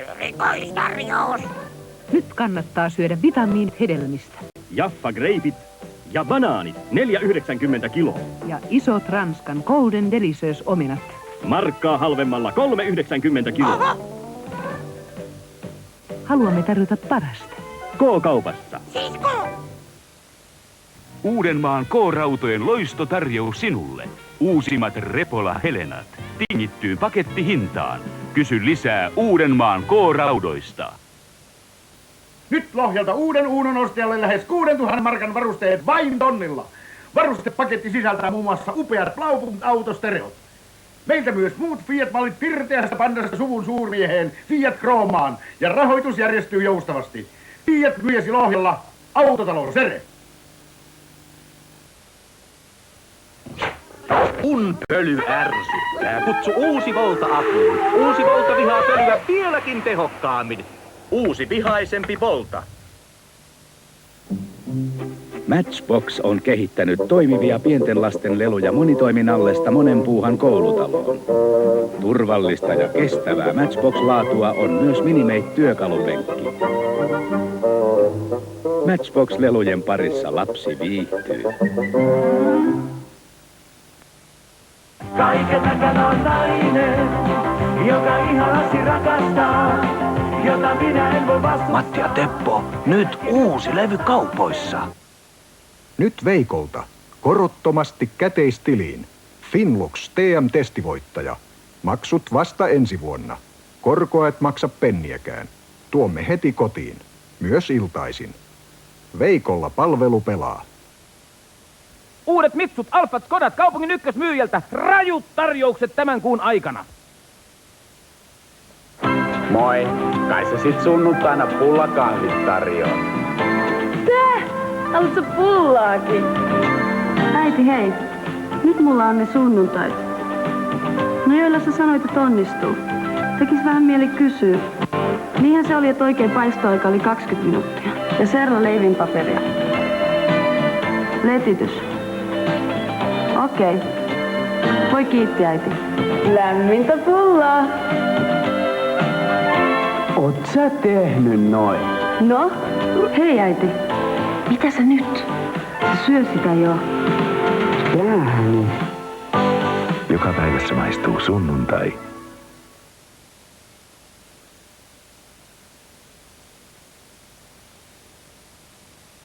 Erikoistarjous. Nyt kannattaa syödä vitamiinit hedelmistä. Jaffa greipit ja banaanit 4,90 kiloa. Ja isot Ranskan Golden Delicious omenat. Markkaa halvemmalla 3,90 kiloa. Haluamme tarjota parasta. K-kaupassa. Siis K. Uudenmaan K-rautojen loistotarjous sinulle. Uusimmat Repola Helenat. Tingittyyn pakettihintaan. Kysy lisää Uudenmaan K-raudoista. Nyt Lohjalta uuden Uunon ostajalle lähes 6 000 markan varusteet vain tonnilla. Varustepaketti sisältää muun muassa upeat Blaupunkt-autostereot. Meiltä myös muut Fiat-mallit pirteästä pandasta suvun suurmieheen Fiat Kroomaan ja rahoitus järjestyy joustavasti. Fiat myesi Lohjalla, autotalo Sere. Kun pöly ärsyttää, kutsu Uusi Volta apuun. Uusi Volta vihaa pölyä vieläkin tehokkaammin. Uusi vihaisempi Volta. Matchbox on kehittänyt toimivia pienten lasten leluja monitoiminnallesta monen puuhan koulutaloon. Turvallista ja kestävää Matchbox-laatua on myös Minimate-työkalupenkki. Matchbox-lelujen parissa lapsi viihtyy. Kaiken takana on nainen, joka ihanasti rakastaa, jota minä en voi vastustaa. Matti ja Teppo, nyt uusi levy kaupoissa. Nyt Veikolta. Korottomasti käteistiliin. Finlux TM-testivoittaja. Maksut vasta ensi vuonna. Korkoa et maksa penniäkään. Tuomme heti kotiin. Myös iltaisin. Veikolla palvelu pelaa. Uudet Mitsut, Alfat, Skodat kaupungin ykkösmyyjältä. Rajut tarjoukset tämän kuun aikana. Moi, kai sä sit sunnuntaina pullakahvit tarjoaa. Tää? Haluatko pullaakin? Äiti hei, nyt mulla on ne sunnuntait. No joilla sä sanoit, että onnistuu. Tekis vähän mieli kysyä. Niinhän se oli, että oikein paistoaika oli 20 minuuttia. Ja serra leivinpaperia. Letitys. Okei. Voi kiitti äiti. Lämmintä pullaa. Oot sä tehnyt noin? No? Hei äiti. Mitä sä nyt? Sä syö sitä jo. Jääni. Joka päivässä maistuu sunnuntai.